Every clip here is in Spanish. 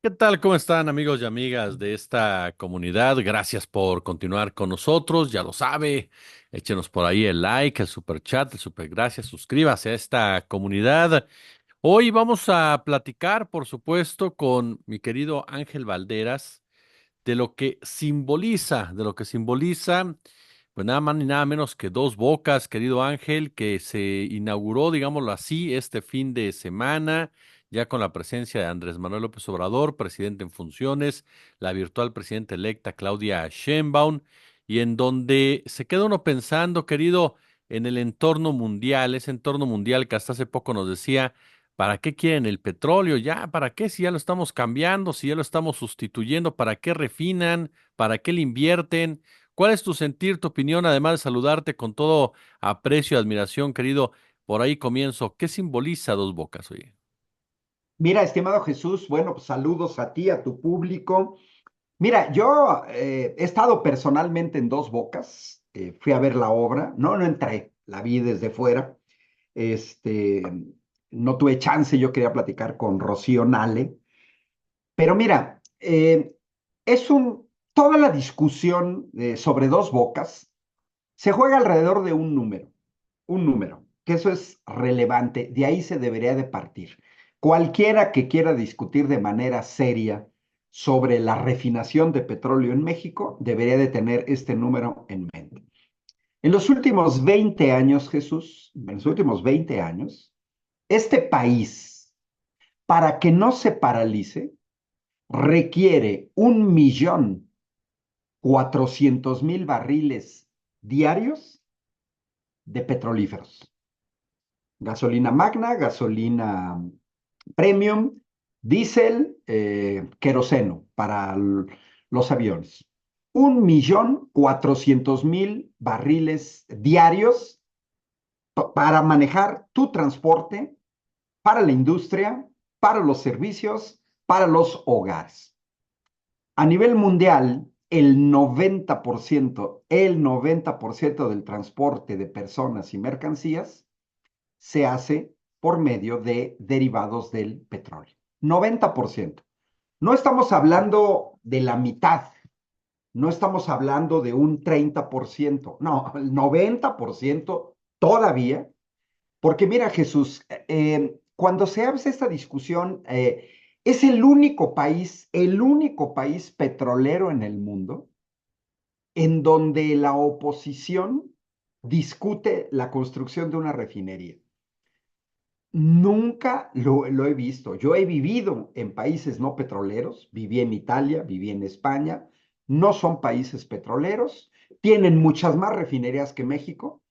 ¿Qué tal? ¿Cómo están amigos y amigas de esta comunidad? Gracias por continuar con nosotros, ya lo sabe, échenos por ahí el like, el super chat, el super gracias, suscríbase a esta comunidad. Hoy vamos a platicar, por supuesto, con mi querido Ángel Valderas de lo que simboliza, pues nada más ni nada menos que Dos Bocas, querido Ángel, que se inauguró, digámoslo así, este fin de semana, ya con la presencia de Andrés Manuel López Obrador, presidente en funciones, la virtual presidenta electa Claudia Sheinbaum, y en donde se queda uno pensando, querido, en el entorno mundial, ese entorno mundial que hasta hace poco nos decía, ¿para qué quieren el petróleo? Ya, ¿para qué si ya lo estamos cambiando, si ya lo estamos sustituyendo? ¿Para qué refinan? ¿Para qué le invierten? ¿Cuál es tu sentir, tu opinión? Además de saludarte con todo aprecio y admiración, querido, por ahí comienzo. ¿Qué simboliza Dos Bocas, oye? Mira, estimado Jesús, bueno, pues saludos a ti, a tu público. Mira, yo he estado personalmente en Dos Bocas, fui a ver la obra, no entré, la vi desde fuera, este, no tuve chance, yo quería platicar con Rocío Nale, pero mira, toda la discusión sobre Dos Bocas se juega alrededor de un número, que eso es relevante, de ahí se debería de partir. Cualquiera que quiera discutir de manera seria sobre la refinación de petróleo en México debería de tener este número en mente. En los últimos 20 años, Jesús, en los últimos 20 años, este país, para que no se paralice, requiere 1.400.000 barriles diarios de petrolíferos. Gasolina magna, gasolina premium, diésel, queroseno para los aviones. 1.400.000 barriles diarios para manejar tu transporte, para la industria, para los servicios, para los hogares. A nivel mundial, el 90% del transporte de personas y mercancías se hace por medio de derivados del petróleo. 90%. No estamos hablando de la mitad, no estamos hablando de un 30%, no, el 90% todavía, porque mira Jesús, cuando se hace esta discusión, es el único país petrolero en el mundo en donde la oposición discute la construcción de una refinería. Nunca lo he visto. Yo he vivido en países no petroleros, viví en Italia, viví en España, no son países petroleros, tienen muchas más refinerías que México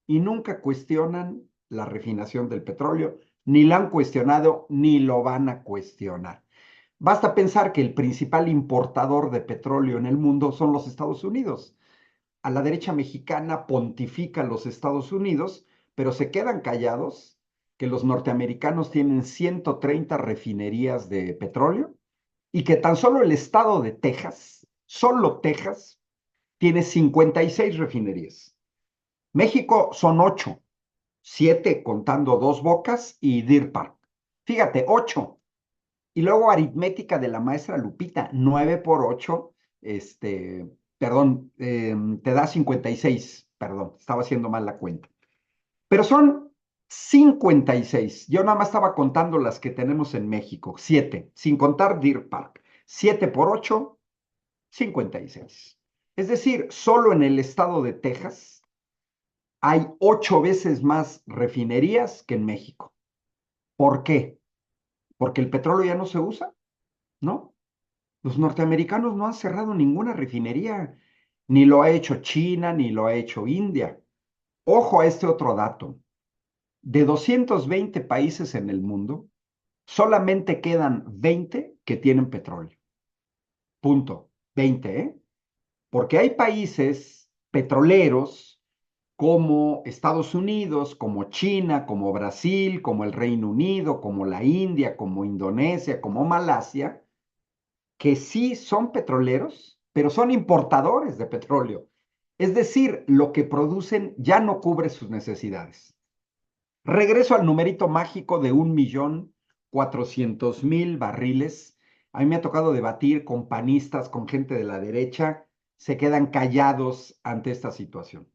y nunca cuestionan la refinación del petróleo, ni la han cuestionado, ni lo van a cuestionar. Basta pensar que el principal importador de petróleo en el mundo son los Estados Unidos. A la derecha mexicana pontifica los Estados Unidos, pero se quedan callados que los norteamericanos tienen 130 refinerías de petróleo y que tan solo el estado de Texas, solo Texas, tiene 56 refinerías. México son 8, 7 contando Dos Bocas y Deer Park. Fíjate, 8. Y luego aritmética de la maestra Lupita, 9 por 8, perdón, te da 56, perdón, estaba haciendo mal la cuenta. Pero son 56. Yo nada más estaba contando las que tenemos en México, 7, sin contar Deer Park. 7 por 8, 56. Es decir, solo en el estado de Texas hay 8 veces más refinerías que en México. ¿Por qué? Porque el petróleo ya no se usa, ¿no? Los norteamericanos no han cerrado ninguna refinería, ni lo ha hecho China, ni lo ha hecho India. Ojo a este otro dato. De 220 países en el mundo, solamente quedan 20 que tienen petróleo. Punto. 20, ¿eh? Porque hay países petroleros como Estados Unidos, como China, como Brasil, como el Reino Unido, como la India, como Indonesia, como Malasia, que sí son petroleros, pero son importadores de petróleo. Es decir, lo que producen ya no cubre sus necesidades. Regreso al numerito mágico de 1.400.000 barriles A mí me ha tocado debatir con panistas, con gente de la derecha, se quedan callados ante esta situación.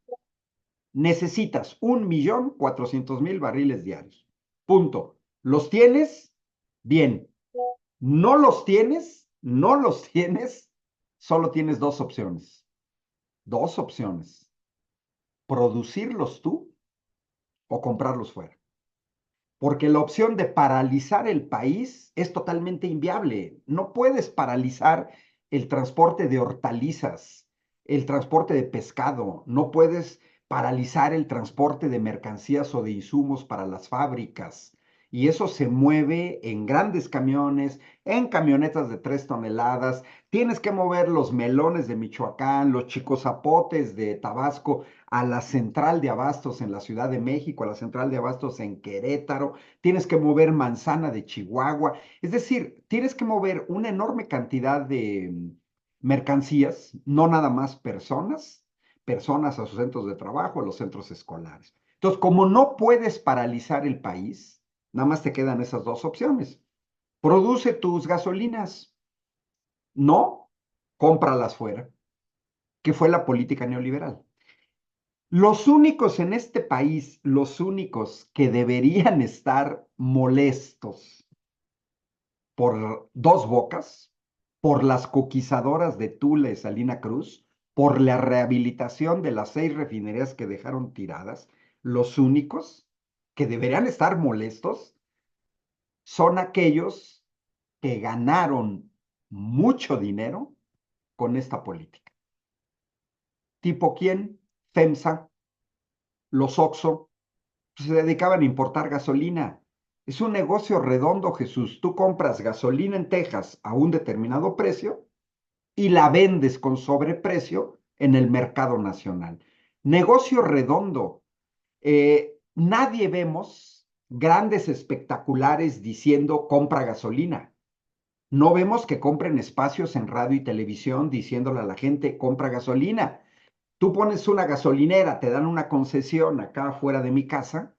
Necesitas 1.400.000 barriles diarios. Punto. ¿Los tienes? Bien. ¿No los tienes? No los tienes. Solo tienes dos opciones. Dos opciones. Producirlos tú o comprarlos fuera. Porque la opción de paralizar el país es totalmente inviable. No puedes paralizar el transporte de hortalizas, el transporte de pescado, no puedes paralizar el transporte de mercancías o de insumos para las fábricas. Y eso se mueve en grandes camiones, en camionetas de 3 toneladas. Tienes que mover los melones de Michoacán, los chicozapotes de Tabasco a la central de abastos en la Ciudad de México, a la central de abastos en Querétaro, tienes que mover manzana de Chihuahua, es decir, tienes que mover una enorme cantidad de mercancías, no nada más personas a sus centros de trabajo, a los centros escolares. Entonces, como no puedes paralizar el país, nada más te quedan esas dos opciones. Produce tus gasolinas, no, cómpralas fuera, que fue la política neoliberal. Los únicos en este país, los únicos que deberían estar molestos por Dos Bocas, por las coquizadoras de Tula y Salina Cruz, por la rehabilitación de las 6 refinerías que dejaron tiradas, los únicos que deberían estar molestos son aquellos que ganaron mucho dinero con esta política. ¿Tipo quién? FEMSA, los Oxxo, se dedicaban a importar gasolina. Es un negocio redondo, Jesús. Tú compras gasolina en Texas a un determinado precio y la vendes con sobreprecio en el mercado nacional. Negocio redondo. Nadie vemos grandes espectaculares diciendo compra gasolina. No vemos que compren espacios en radio y televisión diciéndole a la gente compra gasolina. Tú pones una gasolinera, te dan una concesión acá fuera de mi casa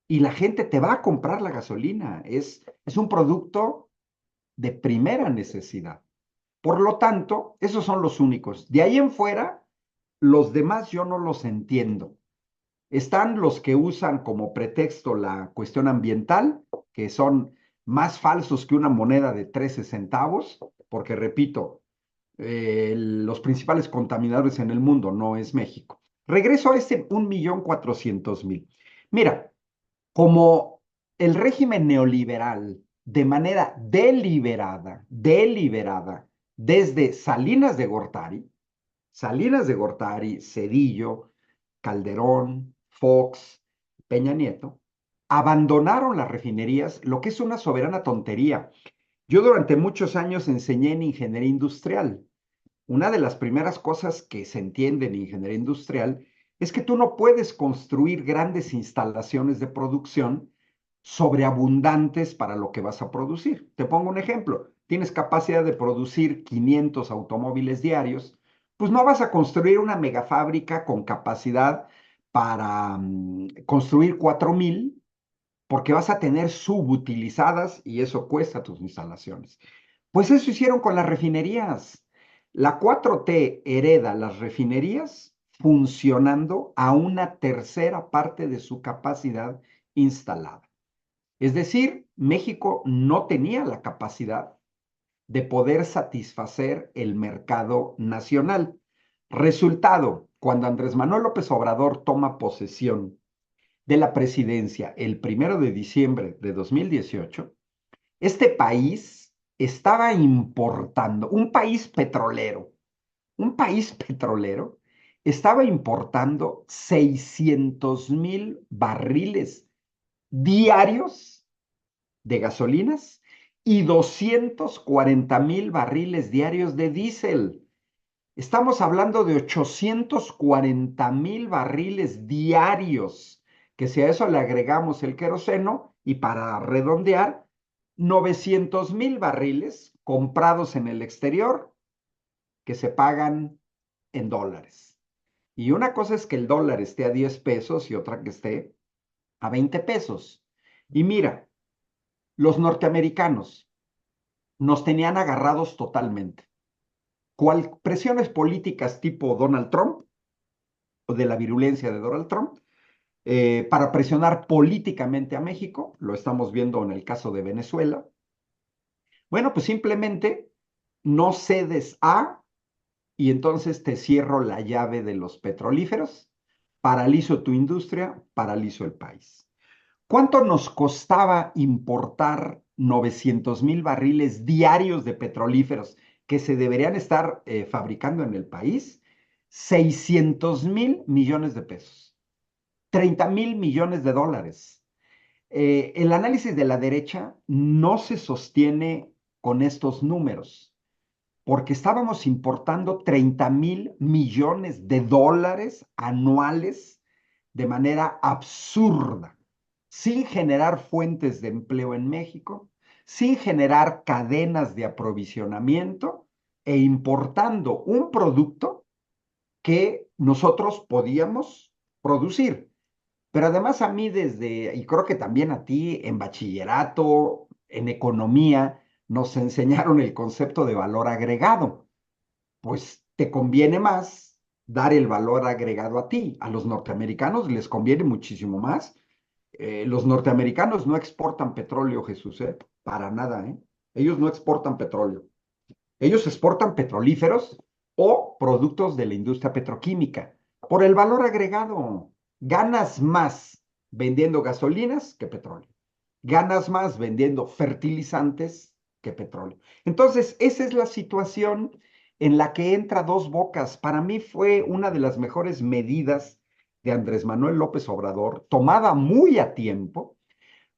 y la gente te va a comprar la gasolina. Es un producto de primera necesidad. Por lo tanto, esos son los únicos. De ahí en fuera, los demás yo no los entiendo. Están los que usan como pretexto la cuestión ambiental, que son más falsos que una moneda de 13 centavos, porque repito, los principales contaminadores en el mundo no es México. Regreso a este 1.400.000. Mira, como el régimen neoliberal, de manera deliberada, desde Salinas de Gortari, Cedillo, Calderón, Fox, Peña Nieto, abandonaron las refinerías, lo que es una soberana tontería. Yo durante muchos años enseñé en ingeniería industrial. Una de las primeras cosas que se entiende en ingeniería industrial es que tú no puedes construir grandes instalaciones de producción sobreabundantes para lo que vas a producir. Te pongo un ejemplo. Tienes capacidad de producir 500 automóviles diarios, pues no vas a construir una megafábrica con capacidad para construir 4.000 porque vas a tener subutilizadas y eso cuesta tus instalaciones. Pues eso hicieron con las refinerías. La 4T hereda las refinerías funcionando a una tercera parte de su capacidad instalada. Es decir, México no tenía la capacidad de poder satisfacer el mercado nacional. Resultado, cuando Andrés Manuel López Obrador toma posesión de la presidencia el 1 de diciembre de 2018, este país estaba importando, un país petrolero, estaba importando 600.000 barriles diarios de gasolinas y 240.000 barriles diarios de diésel. Estamos hablando de 840.000 barriles diarios, que si a eso le agregamos el queroseno y para redondear, 900.000 barriles comprados en el exterior que se pagan en dólares. Y una cosa es que el dólar esté a 10 pesos y otra que esté a 20 pesos. Y mira, los norteamericanos nos tenían agarrados totalmente. Presiones políticas tipo Donald Trump o de la virulencia de Donald Trump para presionar políticamente a México, lo estamos viendo en el caso de Venezuela. Bueno, pues simplemente no cedes a y entonces te cierro la llave de los petrolíferos, paralizo tu industria, paralizo el país. ¿Cuánto nos costaba importar 900,000 barriles diarios de petrolíferos que se deberían estar fabricando en el país? 600,000 millones de pesos, 30,000 millones de dólares. El análisis de la derecha no se sostiene con estos números, porque estábamos importando 30,000 millones de dólares anuales de manera absurda, sin generar fuentes de empleo en México, sin generar cadenas de aprovisionamiento e importando un producto que nosotros podíamos producir. Pero además a mí y creo que también a ti en bachillerato, en economía, nos enseñaron el concepto de valor agregado. Pues te conviene más dar el valor agregado a ti. A los norteamericanos les conviene muchísimo más. Los norteamericanos no exportan petróleo, Jesús, ¿eh? Para nada, ¿eh? Ellos no exportan petróleo. Ellos exportan petrolíferos o productos de la industria petroquímica. Por el valor agregado, ganas más vendiendo gasolinas que petróleo. Ganas más vendiendo fertilizantes que petróleo. Entonces, esa es la situación en la que entra Dos Bocas. Para mí fue una de las mejores medidas de Andrés Manuel López Obrador, tomada muy a tiempo,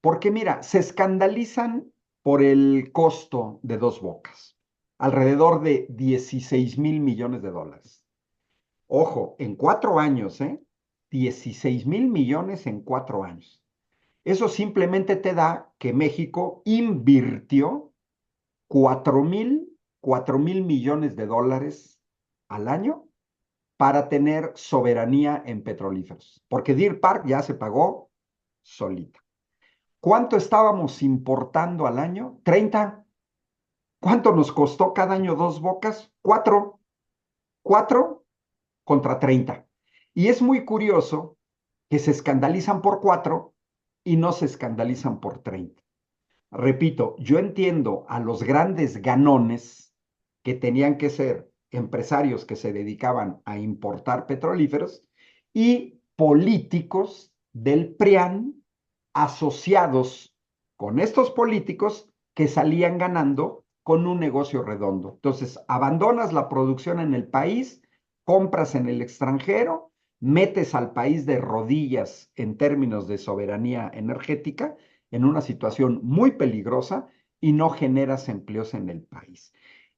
porque mira, se escandalizan por el costo de Dos Bocas, alrededor de 16,000 millones de dólares. Ojo, en 4 años, ¿eh? 16,000 millones en 4 años. Eso simplemente te da que México invirtió 4,000 millones de dólares al año para tener soberanía en petrolíferos, porque Deer Park ya se pagó solita. ¿Cuánto estábamos importando al año? 30. ¿Cuánto nos costó cada año Dos Bocas? 4. 4 contra 30. Y es muy curioso que se escandalizan por 4 y no se escandalizan por 30. Repito, yo entiendo a los grandes ganones que tenían que ser empresarios que se dedicaban a importar petrolíferos y políticos del PRIAN asociados con estos políticos que salían ganando con un negocio redondo. Entonces, abandonas la producción en el país, compras en el extranjero, metes al país de rodillas en términos de soberanía energética en una situación muy peligrosa y no generas empleos en el país.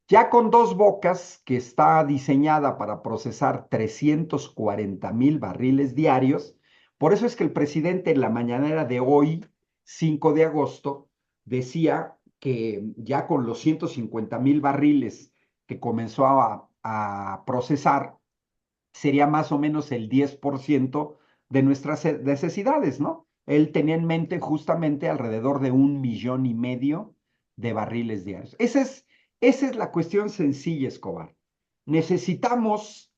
Ya con Dos Bocas, que está diseñada para procesar 340,000 barriles diarios, por eso es que el presidente en la mañanera de hoy, 5 de agosto, decía que ya con los 150,000 barriles que comenzó a procesar, sería más o menos el 10% de nuestras necesidades, ¿no? Él tenía en mente justamente alrededor de 1,5 millones de barriles diarios. Esa es la cuestión sencilla, Escobar. ¿Necesitamos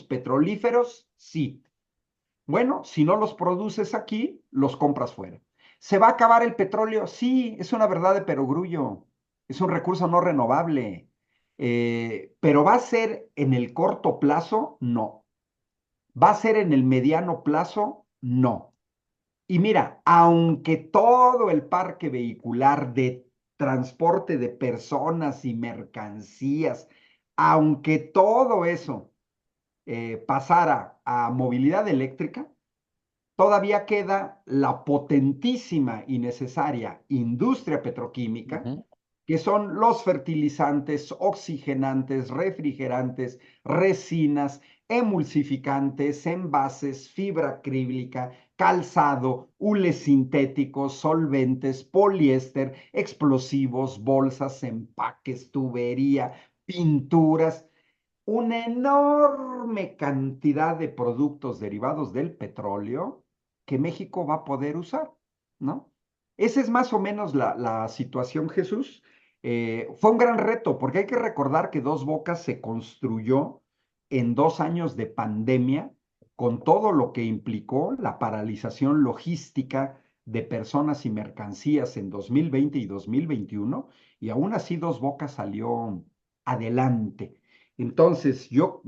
petrolíferos? Sí. Bueno, si no los produces aquí, los compras fuera. ¿Se va a acabar el petróleo? Sí, es una verdad de perogrullo. Es un recurso no renovable. Pero ¿va a ser en el corto plazo? No. ¿Va a ser en el mediano plazo? No. Y mira, aunque todo el parque vehicular de transporte de personas y mercancías, aunque todo eso pasara a movilidad eléctrica, todavía queda la potentísima y necesaria industria petroquímica, Ujú. que son los fertilizantes, oxigenantes, refrigerantes, resinas, emulsificantes, envases, fibra acrílica, calzado, hules sintéticos, solventes, poliéster, explosivos, bolsas, empaques, tubería, pinturas, una enorme cantidad de productos derivados del petróleo que México va a poder usar, ¿no? Esa es más o menos la situación, Jesús. Fue un gran reto, porque hay que recordar que Dos Bocas se construyó en 2 años de pandemia, con todo lo que implicó la paralización logística de personas y mercancías en 2020 y 2021, y aún así Dos Bocas salió adelante. Entonces, yo,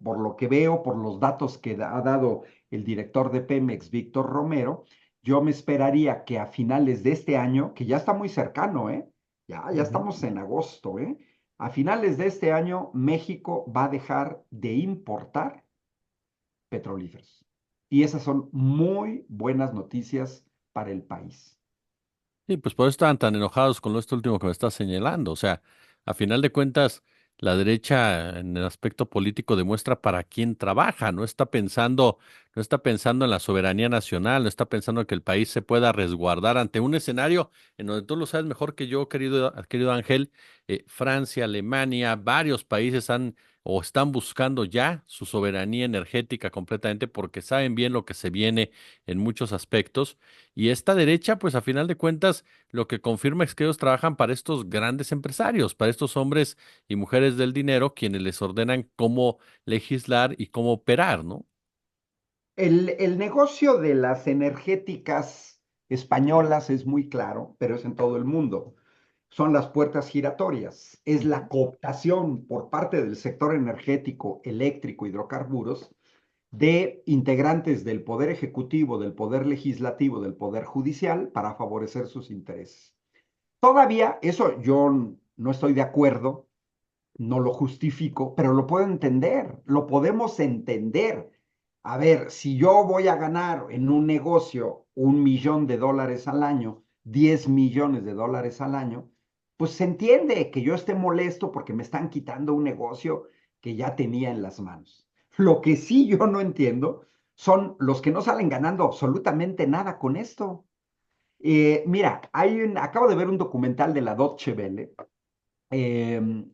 por lo que veo, por los datos que ha dado el director de Pemex, Víctor Romero, yo me esperaría que a finales de este año, que ya está muy cercano, ya Ujú. estamos en agosto, ¿eh? A finales de este año, México va a dejar de importar petrolíferos. Y esas son muy buenas noticias para el país. Sí, pues por eso estaban tan enojados con esto último que me estás señalando. O sea, a final de cuentas, la derecha en el aspecto político demuestra para quién trabaja. No está pensando en la soberanía nacional, no está pensando en que el país se pueda resguardar ante un escenario en donde tú lo sabes mejor que yo, querido Ángel. Francia, Alemania, varios países han o están buscando ya su soberanía energética completamente porque saben bien lo que se viene en muchos aspectos. Y esta derecha, pues a final de cuentas, lo que confirma es que ellos trabajan para estos grandes empresarios, para estos hombres y mujeres del dinero, quienes les ordenan cómo legislar y cómo operar, ¿no? El negocio de las energéticas españolas es muy claro, pero es en todo el mundo. Son las puertas giratorias, es la Ujú. cooptación por parte del sector energético, eléctrico, hidrocarburos, de integrantes del Poder Ejecutivo, del Poder Legislativo, del Poder Judicial para favorecer sus intereses. Todavía eso yo no estoy de acuerdo, no lo justifico, pero lo puedo entender, lo podemos entender. A ver, si yo voy a ganar en un negocio 1 millón de dólares al año, 10 millones de dólares al año, pues se entiende que yo esté molesto porque me están quitando un negocio que ya tenía en las manos. Lo que sí yo no entiendo son los que no salen ganando absolutamente nada con esto. Mira, acabo de ver un documental de la Deutsche Welle eh,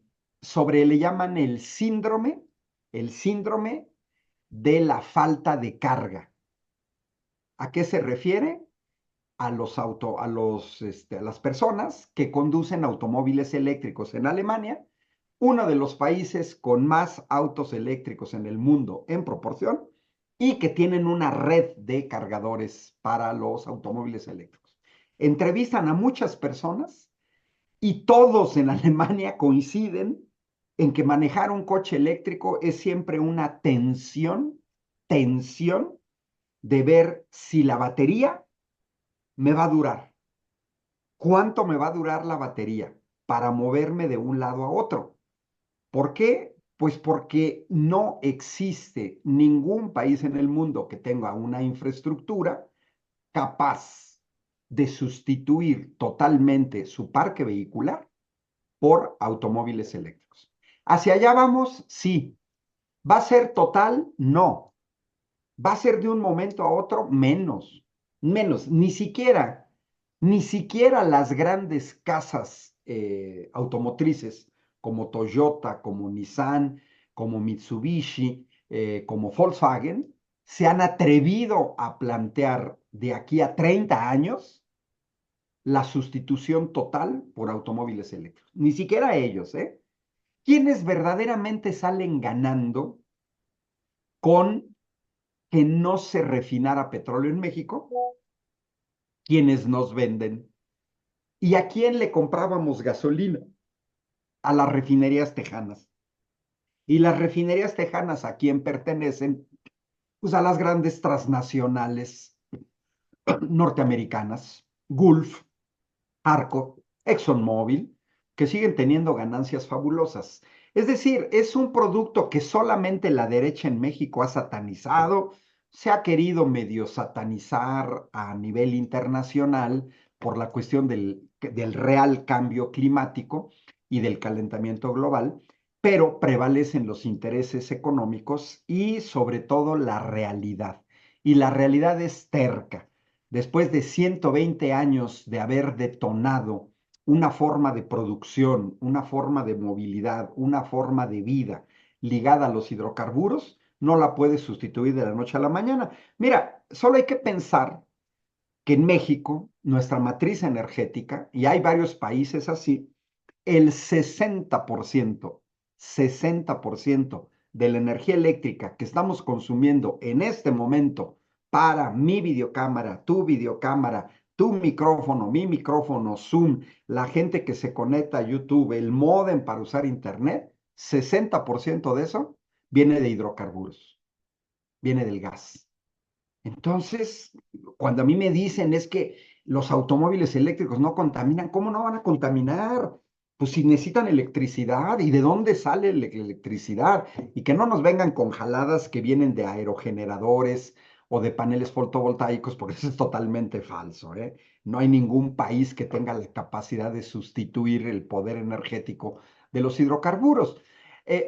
le llaman el síndrome de la falta de carga. ¿A qué se refiere? A las personas que conducen automóviles eléctricos en Alemania, uno de los países con más autos eléctricos en el mundo en proporción, y que tienen una red de cargadores para los automóviles eléctricos. Entrevistan a muchas personas y todos en Alemania coinciden en que manejar un coche eléctrico es siempre una tensión de ver si la batería me va a durar. ¿Cuánto me va a durar la batería para moverme de un lado a otro? ¿Por qué? Pues porque no existe ningún país en el mundo que tenga una infraestructura capaz de sustituir totalmente su parque vehicular por automóviles eléctricos. ¿Hacia allá vamos? Sí. ¿Va a ser total? No. ¿Va a ser de un momento a otro? Menos. Menos. Ni siquiera las grandes casas automotrices como Toyota, como Nissan, como Mitsubishi, como Volkswagen, se han atrevido a plantear de aquí a 30 años la sustitución total por automóviles eléctricos. Ni siquiera ellos, ¿eh? ¿Quiénes verdaderamente salen ganando con que no se refinara petróleo en México? Quienes nos venden. ¿Y a quién le comprábamos gasolina? A las refinerías tejanas. ¿Y las refinerías tejanas a quién pertenecen? Pues a las grandes transnacionales norteamericanas, Gulf, Arco, ExxonMobil, que siguen teniendo ganancias fabulosas. Es decir, es un producto que solamente la derecha en México ha satanizado, se ha querido medio satanizar a nivel internacional por la cuestión del real cambio climático y del calentamiento global, pero prevalecen los intereses económicos y sobre todo la realidad. Y la realidad es terca. Después de 120 años de haber detonado una forma de producción, una forma de movilidad, una forma de vida ligada a los hidrocarburos, no la puede sustituir de la noche a la mañana. Mira, solo hay que pensar que en México, nuestra matriz energética, y hay varios países así, el 60% de la energía eléctrica que estamos consumiendo en este momento para mi videocámara, tu micrófono, mi micrófono, Zoom, la gente que se conecta a YouTube, el módem para usar Internet, 60% de eso viene de hidrocarburos, viene del gas. Entonces, cuando a mí me dicen es que los automóviles eléctricos no contaminan, ¿cómo no van a contaminar? Pues si necesitan electricidad, ¿y de dónde sale la electricidad? Y que no nos vengan con jaladas que vienen de aerogeneradores o de paneles fotovoltaicos, porque eso es totalmente falso, ¿eh? No hay ningún país que tenga la capacidad de sustituir el poder energético de los hidrocarburos.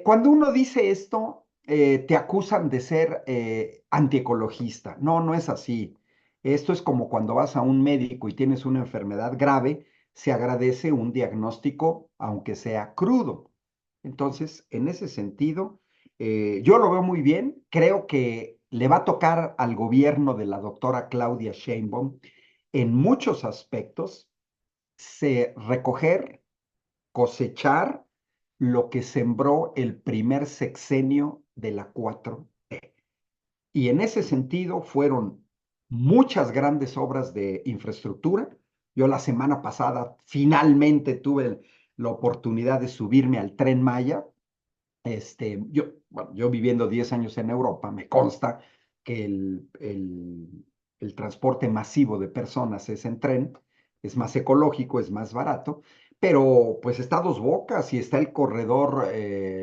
Cuando uno dice esto, te acusan de ser antiecologista. No, no es así. Esto es como cuando vas a un médico y tienes una enfermedad grave, se agradece un diagnóstico, aunque sea crudo. Entonces, en ese sentido, yo lo veo muy bien. Creo que le va a tocar al gobierno de la doctora Claudia Sheinbaum en muchos aspectos recoger, cosechar lo que sembró el primer sexenio de la 4T. Y en ese sentido fueron muchas grandes obras de infraestructura. Yo la semana pasada finalmente tuve la oportunidad de subirme al Tren Maya. Bueno, yo viviendo 10 años en Europa, me consta que el transporte masivo de personas es en tren, es más ecológico, es más barato, pero pues está Dos Bocas y está el corredor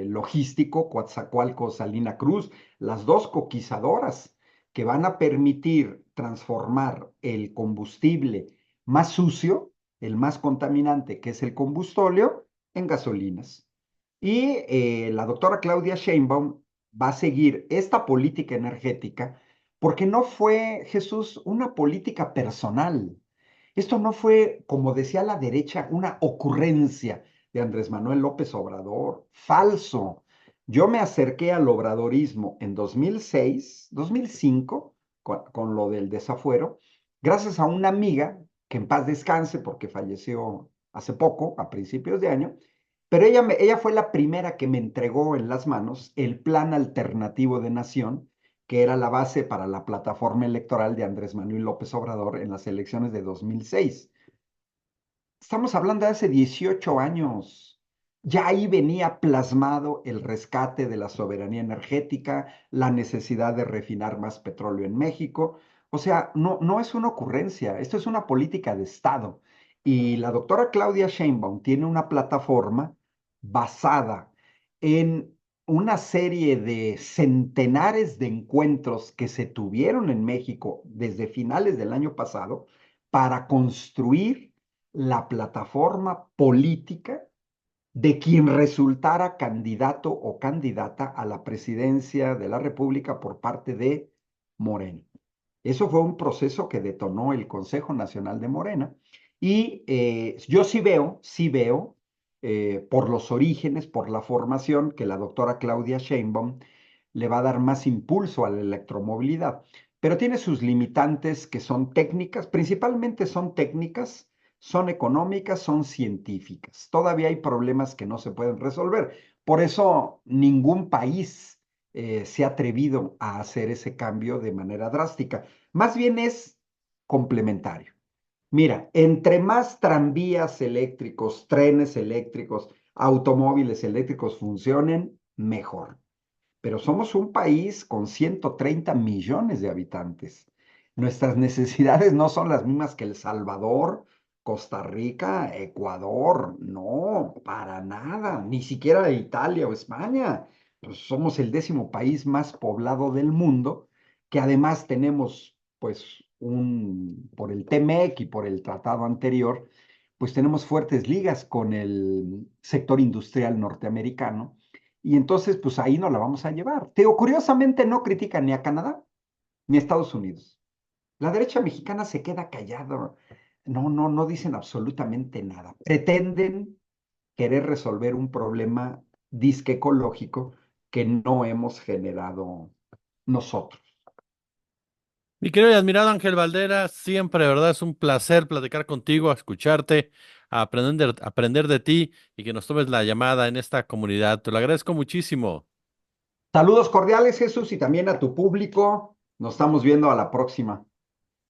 logístico Coatzacoalcos-Salina Cruz, las dos coquizadoras que van a permitir transformar el combustible más sucio, el más contaminante, que es el combustóleo, en gasolinas. Y la doctora Claudia Sheinbaum va a seguir esta política energética porque no fue, Jesús, una política personal. Esto no fue, como decía la derecha, una ocurrencia de Andrés Manuel López Obrador. Falso. Yo me acerqué al obradorismo en 2006, 2005, con lo del desafuero, gracias a una amiga que en paz descanse porque falleció hace poco, a principios de año, pero ella fue la primera que me entregó en las manos el Plan Alternativo de Nación, que era la base para la plataforma electoral de Andrés Manuel López Obrador en las elecciones de 2006. Estamos hablando de hace 18 años. Ya ahí venía plasmado el rescate de la soberanía energética, la necesidad de refinar más petróleo en México. O sea, no, no es una ocurrencia, esto es una política de Estado. Y la doctora Claudia Sheinbaum tiene una plataforma basada en una serie de centenares de encuentros que se tuvieron en México desde finales del año pasado para construir la plataforma política de quien resultara candidato o candidata a la presidencia de la República por parte de Morena. Eso fue un proceso que detonó el Consejo Nacional de Morena y yo sí veo, por los orígenes, por la formación, que la doctora Claudia Sheinbaum le va a dar más impulso a la electromovilidad, pero tiene sus limitantes que son técnicas, principalmente son técnicas, son económicas, son científicas. Todavía hay problemas que no se pueden resolver. Por eso ningún país se ha atrevido a hacer ese cambio de manera drástica. Más bien es complementario. Mira, entre más tranvías eléctricos, trenes eléctricos, automóviles eléctricos funcionen, mejor. Pero somos un país con 130 millones de habitantes. Nuestras necesidades no son las mismas que El Salvador, Costa Rica, Ecuador, no, para nada, ni siquiera Italia o España. Pues somos el 10º país más poblado del mundo, que además tenemos, pues, por el TMEC y por el tratado anterior, pues tenemos fuertes ligas con el sector industrial norteamericano y entonces, pues ahí no la vamos a llevar. Teo, curiosamente no critican ni a Canadá ni a Estados Unidos. La derecha mexicana se queda callada. No, no, no dicen absolutamente nada. Pretenden querer resolver un problema disque ecológico que no hemos generado nosotros. Mi querido y admirado Ángel Valdera, siempre, de verdad, es un placer platicar contigo, escucharte. a aprender de ti y que nos tomes la llamada en esta comunidad. Te lo agradezco muchísimo. Saludos cordiales, Jesús, y también a tu público. Nos estamos viendo a la próxima.